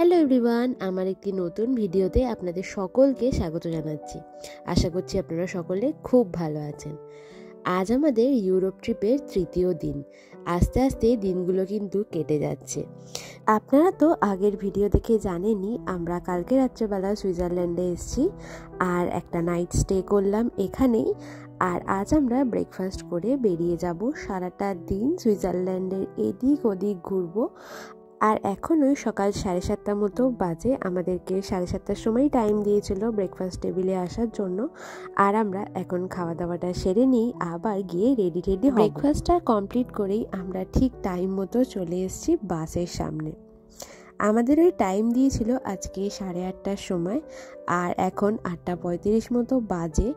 Hello everyone, আমার একটি নতুন ভিডিওতে আপনাদের সকলকে স্বাগত জানাচ্ছি। আশা করছি আপনারা সকলে খুব ভালো আছেন। আজ আমাদের ইউরোপ ট্রিপের তৃতীয় দিন। আস্তে আস্তে দিনগুলো কিন্তু কেটে যাচ্ছে। আপনারা তো আগের ভিডিও দেখে জানেনই আমরা কালকে রাত্রেবেলা সুইজারল্যান্ডে এসেছি আর একটা নাইট স্টে করলাম এখানেই। আর আজ আমরা ব্রেকফাস্ট করে বেরিয়ে যাব সারাটা দিন সুইজারল্যান্ডের এদিক ওদিক ঘুরবো। আর এখন ওই সকাল 7:30 মতো বাজে। আমাদেরকে 7:30টার সময় টাইম দিয়েছিল ব্রেকফাস্ট টেবিলে আসার জন্য। আর আমরা এখন খাওয়া দাওয়াটা সেরে নিই, আবার গিয়ে রেডি হব। ব্রেকফাস্টটা কমপ্লিট করেই আমরা ঠিক টাইম মতো চলে এসেছি বাসের সামনে। আমাদের ওই টাইম দিয়েছিল আজকে 8:30টার সময়, আর এখন 8:35 মতো বাজে।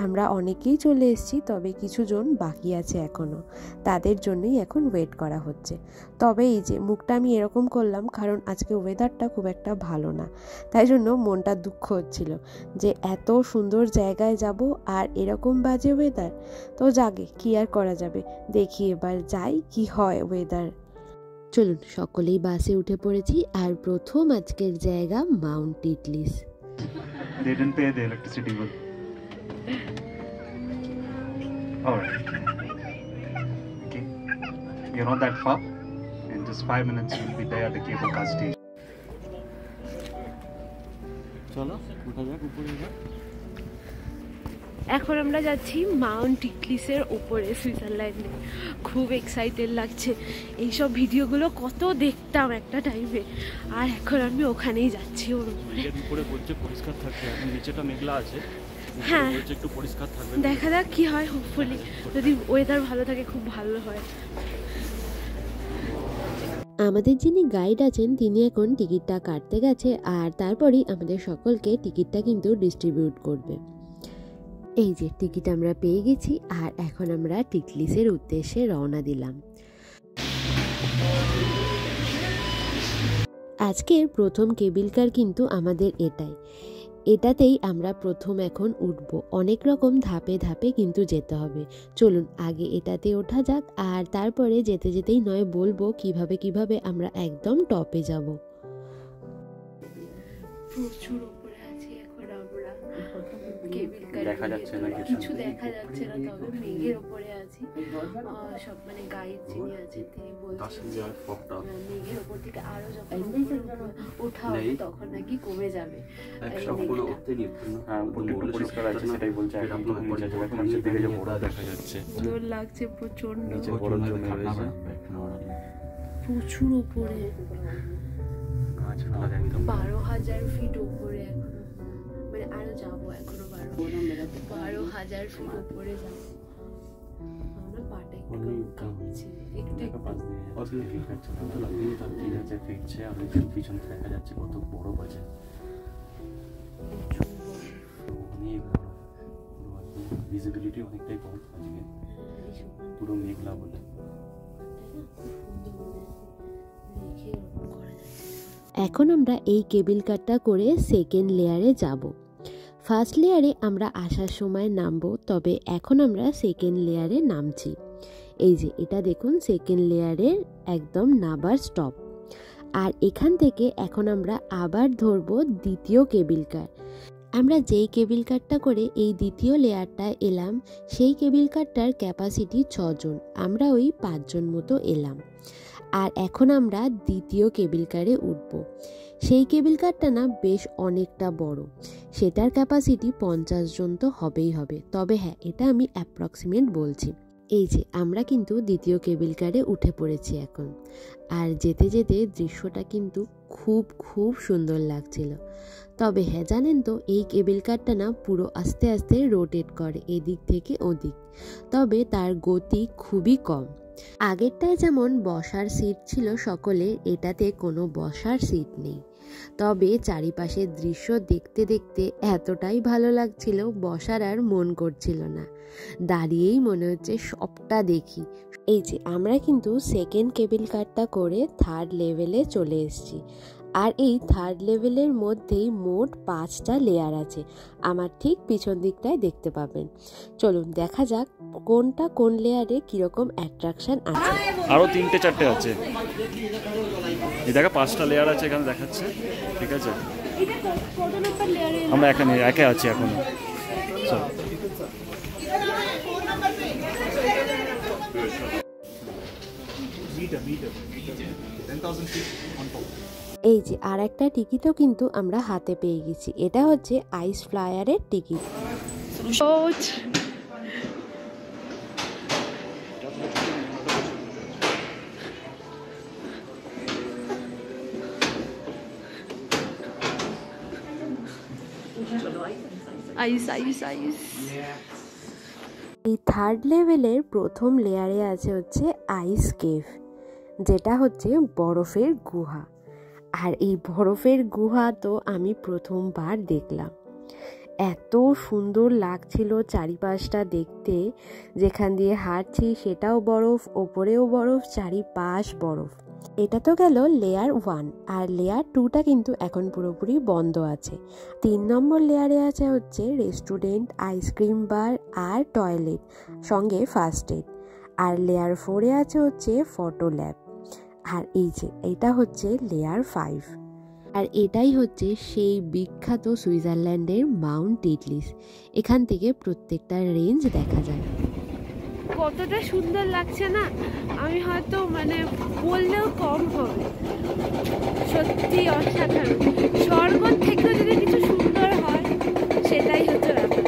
আমরা অনেকেই চলে এসেছি, তবে কিছুজন বাকি আছে এখনও, তাদের জন্যই এখন ওয়েট করা হচ্ছে। তবে এই যে মুখটা আমি এরকম করলাম কারণ আজকে ওয়েদারটা খুব একটা ভালো না, তাই জন্য মনটা দুঃখ হচ্ছিল যে এত সুন্দর জায়গায় যাব আর এরকম বাজে ওয়েদার। তো যাকে কি আর করা যাবে, দেখি এবার যাই কি হয় ওয়েদার। চলুন সকলেই বাসে উঠে পড়েছি। আর প্রথম আজকের জায়গা Mount Titlis. They didn't pay the electricity bill. Alright. Okay. You're not that far. In just 5 minutes you'll be there at the cable car station. চলো উঠা যাক উপরে যাক। এখন আমরা যাচ্ছি মাউন্ট টিটলিসের উপরে সুইজারল্যান্ডে। খুব এক্সাইটেড লাগছে। এইসব ভিডিওগুলো কত দেখতাম একটা টাইমে, আর এখন আমি ওখানেই যাচ্ছি ওর উপরে। উপরে বলছে পরিষ্কার থাকবে, এখন নিচেটা মেঘলা আছে। হ্যাঁ, বলছে একটু পরিষ্কার থাকবে, দেখা যাক কি হয়। হোপফুলি যদি ওয়েদার ভালো থাকে খুব ভালো হয়। আমাদের যিনি গাইড আছেন তিনি এখন টিকিটটা কাটতে গেছে, আর তারপরেই আমাদের সকলকে টিকিটটা কিন্তু ডিস্ট্রিবিউট করবে। এই যে টিকিট আমরা পেয়ে গেছি, আর এখন আমরা টিটলিসের উদ্দেশ্যে রওনা দিলাম। আজকের প্রথম কেবিল কার কিন্তু আমাদের এটাতেই আমরা প্রথম এখন উঠব। অনেক রকম ধাপে ধাপে কিন্তু যেতে হবে। চলুন আগে এটাতে ওঠা যাক, আর তারপরে যেতে যেতেই নয় বলবো কিভাবে কিভাবে আমরা একদম টপে যাব। প্রচুর উপরে আছি এখন আমরা। কেবিল কার দেখা যাচ্ছে না কিছু দেখা যাচ্ছে না, তবে মেঘের উপরে আছি। সব মানে গাইড যিনি আছেন তিনি বলছেন যে মেঘের উপর থেকে আরো যখন ওঠা হবে তখন নাকি কমে যাবে। পরিষ্কার আছে সেটাই বলছে। দেখা যাচ্ছে সুন্দর লাগছে প্রচন্ড, প্রচুর উপরে 12,000 ফিট উপরে এখনো, মানে আরো যাবো এখনো 12,000 ফিট উপরে যাবো। আমরা পাটা একটু কাঁপছে, পিছন দেখা যাচ্ছে কত বড় বাজে, ভিজিবিলিটি অনেকটাই কম আজকে, পুরো মেঘলা বলে। এখন আমরা এই কেবিল কারটা করে সেকেন্ড লেয়ারে যাব। ফার্স্ট লেয়ারে আমরা আসার সময় নামবো, তবে এখন আমরা সেকেন্ড লেয়ারে নামছি। এই যে এটা দেখুন সেকেন্ড লেয়ারের একদম নাবার স্টপ। আর এখান থেকে এখন আমরা আবার ধরবো দ্বিতীয় কেবিল কার। আমরা যেই কেবিল কারটা করে এই দ্বিতীয় লেয়ারটায় এলাম, সেই কেবিল কারটার ক্যাপাসিটি 6 জন, আমরা ওই 5 জন মতো এলাম। আর এখন আমরা দ্বিতীয় কেবিল কারে উঠব। সেই কেবিল কারটা না বেশ অনেকটা বড়, সেটার ক্যাপাসিটি 50 জন তো হবেই হবে, তবে হ্যাঁ এটা আমি অ্যাপ্রক্সিমেট বলছি। এই যে আমরা কিন্তু দ্বিতীয় কেবিল কারে উঠে পড়েছি এখন। আর যেতে যেতে দৃশ্যটা কিন্তু খুব খুব সুন্দর লাগছিল। তবে হ্যাঁ জানেন তো, এই কেবিল কারটা না পুরো আস্তে আস্তে রোটেট করে এদিক থেকে ওদিক, তবে তার গতি খুবই কম। আগেরটায় যেমন বসার সিট ছিল সকলের, এটাতে কোনো বসার সিট নেই। তবে চারিপাশের দৃশ্য দেখতে দেখতে এতটাই ভালো লাগছিল, বসার আর মন করছিল না, দাঁড়িয়েই মনে হচ্ছে সবটা দেখি। এই যে আমরা কিন্তু সেকেন্ড কেবিল কারটা করে থার্ড লেভেলে চলে এসেছি। আর এই থার্ড লেভেলের মধ্যেই মোট 5টা লেয়ার আছে, আমার ঠিক পিছন দিকটায় দেখতে পাবেন। চলুন দেখা যাক কোনটা কোন লেয়ারে কিরকম অ্যাট্রাকশন আছে। আরো 3-4টে আছে। এই দেখো 5টা লেয়ার আছে এখানে দেখাচ্ছে, ঠিক আছে? এটা কত নাম্বার লেয়ারে? আমরা এখানে একে আছি এখন। চলো এই যে আর একটা টিকিটও কিন্তু আমরা হাতে পেয়ে গেছি, এটা হচ্ছে আইস ফ্লায়ারের টিকিট। আইস আইস আইস। এই 3rd লেভেলের প্রথম লেয়ারে আছে হচ্ছে আইস কেভ, যেটা হচ্ছে বরফের গুহা। আর এই বরফের গুহা তো আমি প্রথমবার দেখলাম, এত সুন্দর লাগছিল চারিপাশটা দেখতে। যেখান দিয়ে হাঁটছি সেটাও বরফ, ওপরেও বরফ, চারিপাশ বরফ। এটা তো গেল লেয়ার 1, আর লেয়ার 2টা কিন্তু এখন পুরোপুরি বন্ধ আছে। 3 নম্বর লেয়ারে আছে হচ্ছে রেস্টুরেন্ট, আইসক্রিম বার আর টয়লেট, সঙ্গে ফার্স্ট এড। আর লেয়ার 4-এ আছে হচ্ছে ফটো ল্যাব। আর এই যে এটা হচ্ছে লেয়ার 5। আর এটাই হচ্ছে সেই বিখ্যাত সুইজারল্যান্ডের মাউন্ট ইটলিস। এখান থেকে প্রত্যেকটা রেঞ্জ দেখা যায়। কতটা সুন্দর লাগছে না, আমি হয়তো মানে বললেও কম হবে। সত্যি অসাধারণ। স্বর্গ থেকেও যদি কিছু সুন্দর হয় সেটাই হচ্ছে ব্যাপার।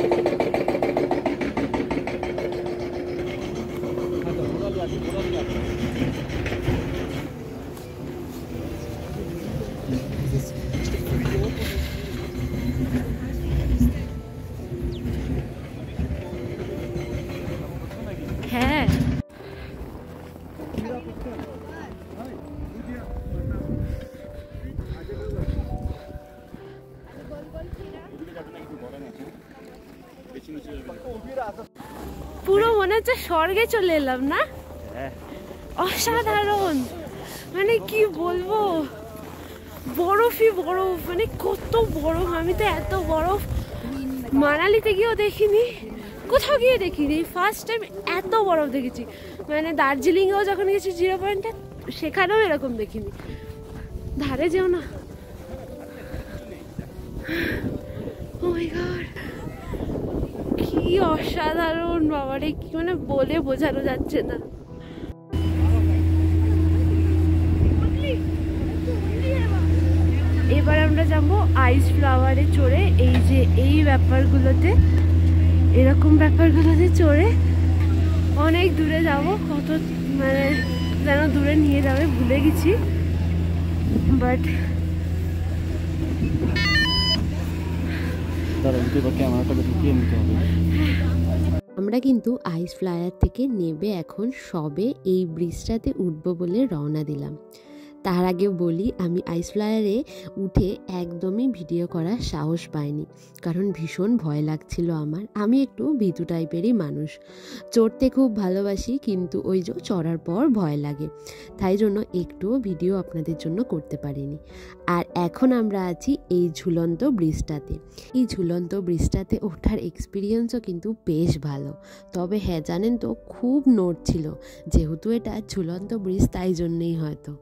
হ্যাঁ, পুরো মনে হচ্ছে স্বর্গে চলে এলাম না? অসাধারণ, মানে কি বলবো, বরফই বরফ, মানে কত বরফ। আমি তো এত বরফ মানালিতে গিয়েও দেখিনি, কোথাও গিয়ে দেখিনি। ফার্স্ট টাইম এত বরফ দেখেছি। মানে দার্জিলিংয়েও যখন গেছি 0 পয়েন্টে, সেখানেও এরকম দেখিনি। ধারে যেও না। ও মাই গড, কি অসাধারণ বাবারে, কি মানে বলে বোঝানো যাচ্ছে না। এবার আমরা যাবো আইস ফ্লাওয়ারে চড়ে। এই যে এই ব্যাপারগুলোতে, এরকম ব্যাপারগুলোতে চড়ে অনেক দূরে যাব। কত মানে যেন দূরে নিয়ে যাবে ভুলে গেছি, বাট আমরা কিন্তু আইস ফ্লায়ার থেকে নেবে এখন সবে এই ব্রিজটাতে উঠবো বলে রওনা দিলাম। তার আগে বলি, আমি আইস ফ্লায়ারে উঠে একদমই ভিডিও করার সাহস পাইনি, কারণ ভীষণ ভয় লাগছিল আমার। আমি একটু ভীতু টাইপেরই মানুষ, চড়তে খুব ভালোবাসি, কিন্তু ওই যে চড়ার পর ভয় লাগে, তাই জন্য একটুও ভিডিও আপনাদের জন্য করতে পারিনি। আর এখন আমরা আছি এই ঝুলন্ত ব্রিজটাতে। এই ঝুলন্ত ব্রিজটাতে ওঠার এক্সপিরিয়েন্সও কিন্তু বেশ ভালো। তবে হ্যাঁ, জানেন তো, খুব নড়ছিল। যেহেতু এটা ঝুলন্ত ব্রিজ, তাই জন্যই হয়তো।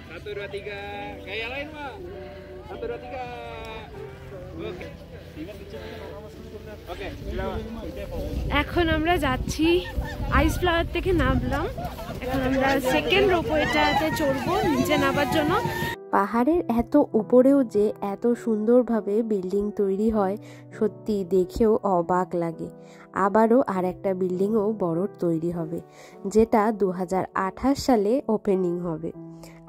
Satu dua tiga, gaya lain mah. 1 2 3. Oke. Oke, এখন আমরা যাচ্ছি, আইস ফ্লাওয়ার থেকে নামলাম। এখন আমরা সেকেন্ড রোপওয়েটাতে চড়বো নিচে নামার জন্য। পাহাড়ের এত উপরেও যে এত সুন্দরভাবে বিল্ডিং তৈরি হয়, সত্যি দেখেও অবাক লাগে। আবারও আর একটা বিল্ডিংও বড় তৈরি হবে, যেটা 2028 সালে ওপেনিং হবে।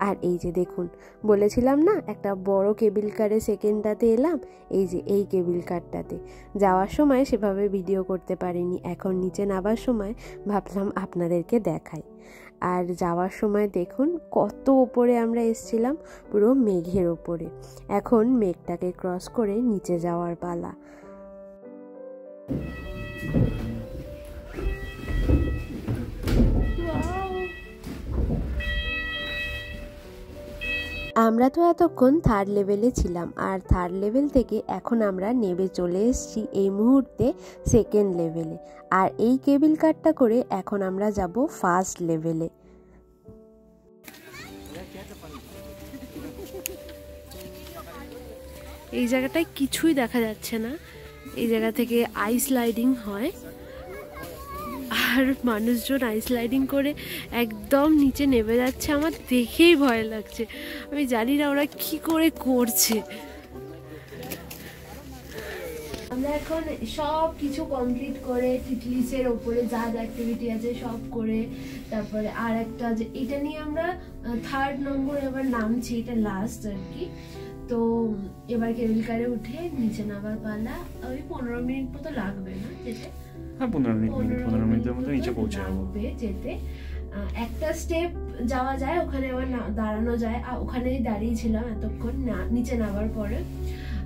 আর এই যে দেখুন, বলেছিলাম না একটা বড় কেবিল কারে সেকেন্ডটাতে এলাম, এই যে এই কেবিল কারটাতে। যাওয়ার সময় সেভাবে ভিডিও করতে পারিনি, এখন নিচে নামার সময় ভাবলাম আপনাদেরকে দেখাই। আর যাওয়ার সময় দেখুন কত ওপরে আমরা এসেছিলাম, পুরো মেঘের ওপরে। এখন মেঘটাকে ক্রস করে নিচে যাওয়ার পালা। আমরা তো এতক্ষণ থার্ড লেভেলে ছিলাম, আর থার্ড লেভেল থেকে এখন আমরা নেমে চলে এসেছি এই মুহূর্তে সেকেন্ড লেভেলে। আর এই কেবিল কারটা করে এখন আমরা যাব ফার্স্ট লেভেলে। এই জায়গাটায় কিছুই দেখা যাচ্ছে না, এই জায়গা থেকে আইস লাইডিং হয়, আর মানুষজন আইস লাইডিং করে একদম নিচে নেমে যাচ্ছে। আমার দেখেই ভয় লাগছে, আমি জানি না ওরা কি করে করছে। আমরা এখন সব কিছু কমপ্লিট করে টিটলিসের ওপরে যা যা অ্যাক্টিভিটি আছে সব করে, তারপরে আর একটা যে এটা নিয়ে আমরা থার্ড নম্বর এবার নামছি, এটা লাস্ট আর কি। তো এবার কেবিল কারে উঠে নিচে নামার পালা। ওই 15 মিনিট মতো লাগবে না যেতে? হ্যাঁ 15 মিনিটের মধ্যে নিচে পৌঁছে যাবো। যেতে একটা স্টেপ যাওয়া যায়, ওখানে আবার দাঁড়ানো যায়, আর ওখানেই দাঁড়িয়েছিলাম এতক্ষণ নিচে নামার পরে।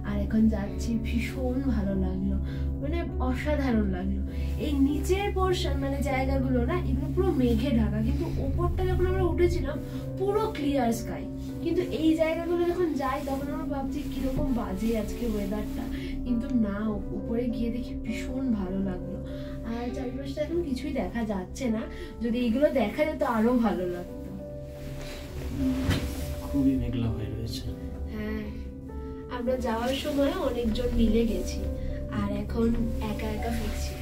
আর এখন যাচ্ছি, ভীষণ ভালো লাগলো, মানে অসাধারণ লাগলো। এই নিচের পোর্শন মানে জায়গাগুলো না, এগুলো পুরো মেঘে ঢাকা, কিন্তু ওপরটা যখন আমরা উঠেছিলাম পুরো ক্লিয়ার স্কাই। কিন্তু এই জায়গাগুলো যখন যাই তখন আমরা ভাবছি কিরকম বাজে আজকে ওয়েদারটা, কিন্তু না, উপরে গিয়ে দেখি ভীষণ ভালো লাগলো। আর চারিপাশটা এখন কিছুই দেখা যাচ্ছে না, যদি এগুলো দেখা যেত আরো ভালো লাগতো। খুবই মেঘলা হয়ে রয়েছে। হ্যাঁ, আমরা যাওয়ার সময় অনেকজন মিলে গেছি, আর এখন একা একা ফিরছি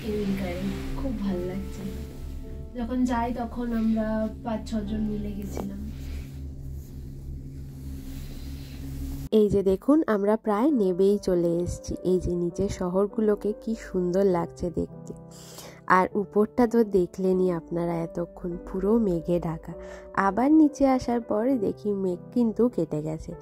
কেবিল কারে। খুব ভালো লাগছে। যখন যাই তখন আমরা 5-6 জন মিলে গেছিলাম। এই যে দেখুন, আমরা প্রায় নেবেই চলে এসেছি। এই যে নিচের শহরগুলোকে কি সুন্দর লাগছে দেখতে। আর উপরটা তো দেখলেনই আপনারা, এতক্ষণ পুরো মেঘে ঢাকা। আবার নিচে আসার পরে দেখি মেঘ কিন্তু কেটে গেছে।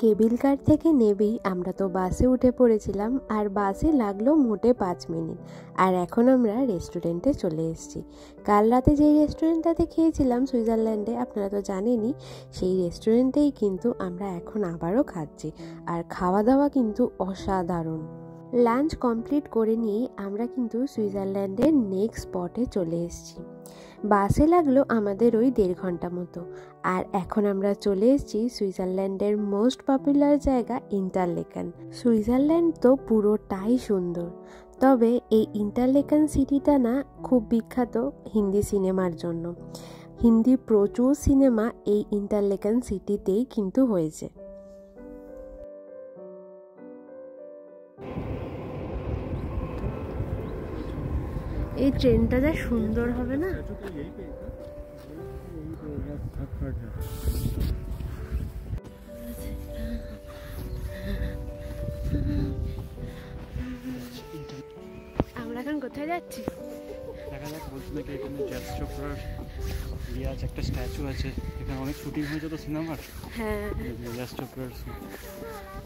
কেবিল কার থেকে নেবেই আমরা তো বাসে উঠে পড়েছিলাম, আর বাসে লাগলো মোটে 5 মিনিট। আর এখন আমরা রেস্টুরেন্টে চলে এসেছি। কাল রাতে যেই রেস্টুরেন্টটাতে খেয়েছিলাম সুইজারল্যান্ডে, আপনারা তো জানেনই, সেই রেস্টুরেন্টেই কিন্তু আমরা এখন আবারও খাচ্ছি। আর খাওয়া দাওয়া কিন্তু অসাধারণ। লাঞ্চ কমপ্লিট করে নিয়েই আমরা কিন্তু সুইজারল্যান্ডের নেক্সট স্পটে চলে এসেছি। বাসে লাগলো আমাদের ওই 1.5 ঘন্টা মতো। আর এখন আমরা চলে এসেছি সুইজারল্যান্ডের মোস্ট পপুলার জায়গা ইন্টারলেকেন। সুইজারল্যান্ড তো পুরোটাই সুন্দর, তবে এই ইন্টারলেকেন সিটিটা না খুব বিখ্যাত হিন্দি সিনেমার জন্য। হিন্দি প্রচুর সিনেমা এই ইন্টারলেকেন সিটিতেই কিন্তু হয়েছে। এই ট্রেনটা যা সুন্দর হবে না। আমরা এখন কোথায় যাচ্ছি দেখা যাক। বলছি নাকি এখানে জ্যাক চোপড়ার ইয়ে আছে, একটা স্ট্যাচু আছে। এখানে অনেক শুটিং হয়েছে তো সিনেমার। হ্যাঁ, জ্যাক চোপড়ার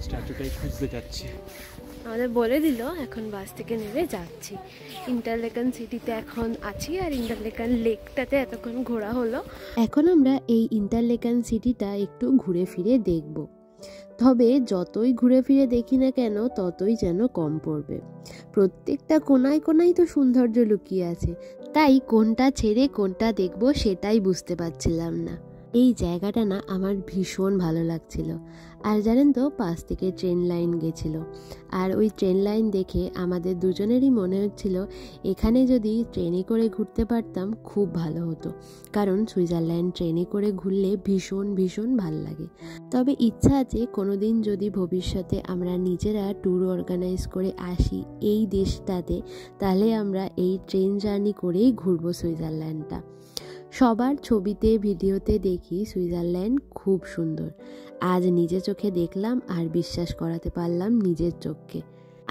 স্ট্যাচুটাই খুঁজতে যাচ্ছি। আমাদের বলে দিল, এখন বাস থেকে নেমে যাচ্ছি। ইন্টারলেকেন সিটিতে এখন আছি, আর ইন্টারলেকেন লেকটাতে এতক্ষণ ঘোরা হলো। এখন আমরা এই ইন্টারলেকেন সিটিটা একটু ঘুরে ফিরে দেখব। তবে যতই ঘুরে ফিরে দেখি না কেন ততই যেন কম পড়বে। প্রত্যেকটা কোনায় কোনায় তো সৌন্দর্য লুকিয়ে আছে, তাই কোনটা ছেড়ে কোনটা দেখব সেটাই বুঝতে পারছিলাম না। এই জায়গাটা না আমার ভীষণ ভালো লাগছিল। আর জানেন তো, পাশ থেকে ট্রেন লাইন গেছিল, আর ওই ট্রেন লাইন দেখে আমাদের দুজনেরই মনে হচ্ছিল এখানে যদি ট্রেনে করে ঘুরতে পারতাম খুব ভালো হতো, কারণ সুইজারল্যান্ড ট্রেনে করে ঘুরলে ভীষণ ভীষণ ভালো লাগে। তবে ইচ্ছা আছে কোনোদিন যদি ভবিষ্যতে আমরা নিজেরা ট্যুর অর্গানাইজ করে আসি এই দেশটাতে, তাহলে আমরা এই ট্রেন জার্নি করেই ঘুরবো সুইজারল্যান্ডটা। সবার ছবিতে ভিডিওতে দেখি সুইজারল্যান্ড খুব সুন্দর, আজ নিজে চোখে দেখলাম আর বিশ্বাস করাতে পারলাম নিজের চোখকে।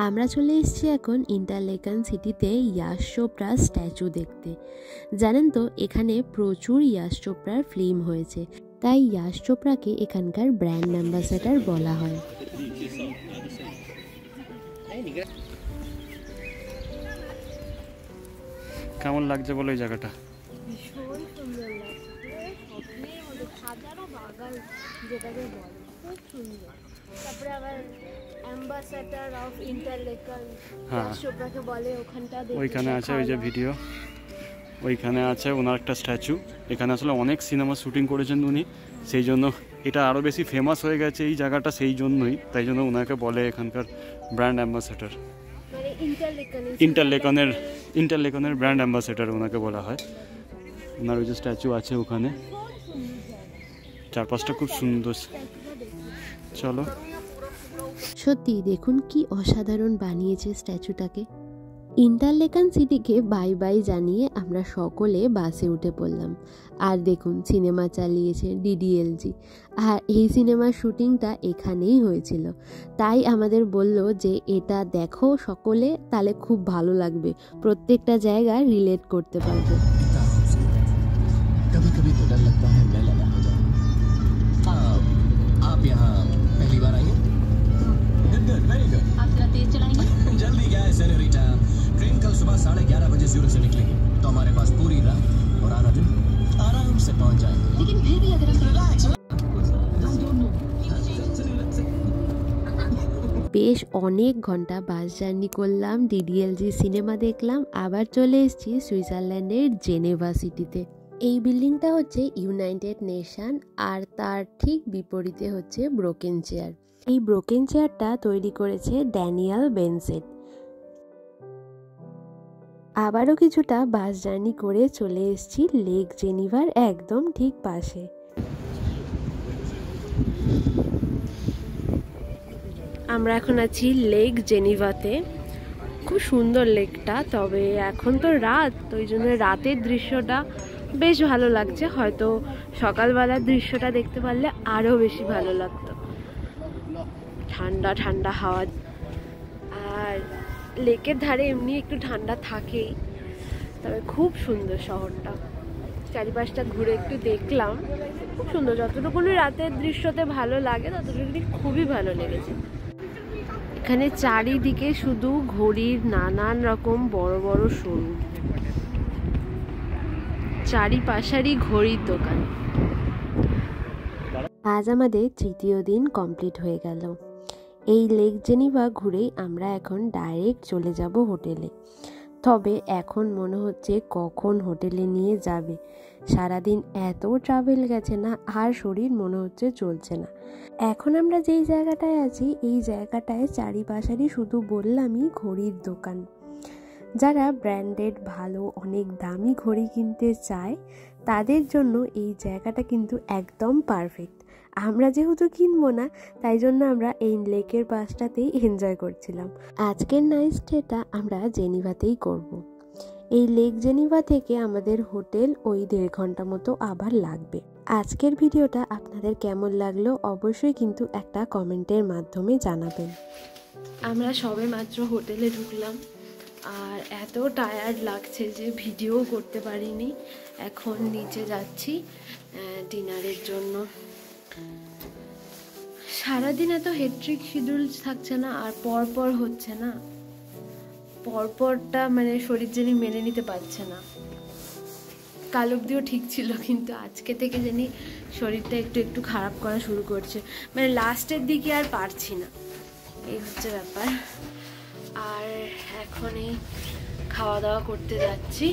আমরা চলে এসেছি এখন ইন্টারলেকেন সিটিতে ইয়াশ চোপড়ার স্ট্যাচু দেখতে। জানেন তো, এখানে প্রচুর ইয়াশ চোপড়ার ফিল্ম হয়েছে, তাই ইয়াশ চোপড়াকে এখানকার ব্র্যান্ড অ্যাম্বাসেডর বলা হয়। কেমন লাগছে বলো এই জায়গাটা? ভীষণ সুন্দর লাগছে, স্বপ্নের মতো সাজানো বাগান যেটাকে বলে, খুব সুন্দর। তারপরে আবার অ্যাম্বাসেডর অফ ইন্টারলেকেন ইয়াশ চোপড়াকে বলে, ওখানটা ওইখানে আছে ওই যে ভিডিও, ওইখানে আছে ওনার একটা স্ট্যাচু। এখানে আসলে অনেক সিনেমা শ্যুটিং করেছেন উনি, সেই জন্য এটা আরও বেশি ফেমাস হয়ে গেছে এই জায়গাটা, সেই জন্যই, তাই জন্য ওনাকে বলে এখানকার ব্র্যান্ড অ্যাম্বাসেডর। ইন্টারলেকনের ব্র্যান্ড অ্যাম্বাসেডর ওনাকে বলা হয়। ওনার ওই যে স্ট্যাচু আছে ওখানে, চারপাশটা খুব সুন্দর। চলো। সত্যি দেখুন কি অসাধারণ বানিয়েছে স্ট্যাচুটাকে। ইন্টারলেকান সিটিকে বাই বাই জানিয়ে আমরা সকলে বাসে উঠে পড়লাম। আর দেখুন সিনেমা চালিয়েছে ডিডিএলজি, আর এই সিনেমার শুটিংটা এখানেই হয়েছিল। তাই আমাদের বলল যে এটা দেখো সকলে, তাহলে খুব ভালো লাগবে, প্রত্যেকটা জায়গা রিলেট করতে পারবে। कभी कभी तो डर लगता है मैं लगा हो जाऊं। आप यहाँ पहली बार आई हैं? Good very good. आप जरा तेज चलाएंगे? जल्दी क्या है सेनोरिटा, ट्रेन कल सुबह 11:30 बजे ज़्यूरिख से निकलेगी, तो हमारे पास पूरी रात और आधा दिन आराम से पहुंच जाएंगे। लेकिन फिर भी अगर हम रिलैक्स বেশ অনেক ঘন্টা বাস জার্নি করলাম, ডিডিএলজি সিনেমা দেখলাম, আবার চলে এসেছি সুইজারল্যান্ডের জেনেভা সিটিতে। এই বিল্ডিংটা হচ্ছে ইউনাইটেড নেশন, আর তার ঠিক বিপরীতে হচ্ছে ব্রোকেন চেয়ার। এই ব্রোকেন চেয়ারটা তৈরি করেছে ড্যানিয়েল বেনসেট। আবারও কিছুটা বাস জার্নি করে চলে এসেছি লেক জেনিভার একদম ঠিক পাশে। আমরা এখন আছি লেক জেনিভাতে। খুব সুন্দর লেকটা, তবে এখন তো রাত, তো ওই জন্য রাতের দৃশ্যটা বেশ ভালো লাগছে। হয়তো সকালবেলার দৃশ্যটা দেখতে পারলে আরও বেশি ভালো লাগতো। ঠান্ডা ঠান্ডা হাওয়া, আর লেকের ধারে এমনি একটু ঠান্ডা থাকেই। তবে খুব সুন্দর শহরটা, চারিপাশটা ঘুরে একটু দেখলাম, খুব সুন্দর। যতটুকু রাতের দৃশ্যতে ভালো লাগে ততটুকু খুবই ভালো লেগেছে। এখানে চারিদিকে শুধু ঘড়ির নানান রকম বড় বড় শোরুম, চারিপাশারই ঘড়ির দোকান। আজ আমাদের তৃতীয় দিন কমপ্লিট হয়ে গেল। এই লেক জেনিভা ঘুরেই আমরা এখন ডাইরেক্ট চলে যাব হোটেলে। তবে এখন মনে হচ্ছে কখন হোটেলে নিয়ে যাবে। সারাদিন এত ট্রাভেল গেছে না, আর শরীর মনে হচ্ছে চলছে না। এখন আমরা যেই জায়গাটায় আছি, এই জায়গাটায় চারিপাশারই শুধু বললামই ঘড়ির দোকান। যারা ব্র্যান্ডেড ভালো অনেক দামি ঘড়ি কিনতে চায় তাদের জন্য এই জায়গাটা কিন্তু একদম পারফেক্ট। আমরা যেহেতু কিনবো না, তাই জন্য আমরা এই লেকের পাশটাতেই এনজয় করছিলাম। আজকের নাইট স্টেটা আমরা জেনিভাতেই করব। এই লেক জেনিভা থেকে আমাদের হোটেল ওই 1.5 ঘন্টা মতো আবার লাগবে। আজকের ভিডিওটা আপনাদের কেমন লাগলো অবশ্যই কিন্তু একটা কমেন্টের মাধ্যমে জানাবেন। আমরা সবে মাত্র হোটেলে ঢুকলাম, আর এত টায়ার্ড লাগছে যে ভিডিও করতে পারিনি। এখন নিচে যাচ্ছি ডিনারের জন্য। সারাদিন এত হেট্রিক শিডিউল থাকছে না, আর পরপর হচ্ছে না, পরপরটা মানে শরীর জানি মেনে নিতে পারছে না। কাল অবধিও ঠিক ছিল, কিন্তু আজকে থেকে জানি শরীরটা একটু একটু খারাপ করা শুরু করছে, মানে লাস্টের দিকে আর পারছি না, এই হচ্ছে ব্যাপার। আর এখন এই খাওয়া দাওয়া করতে যাচ্ছি।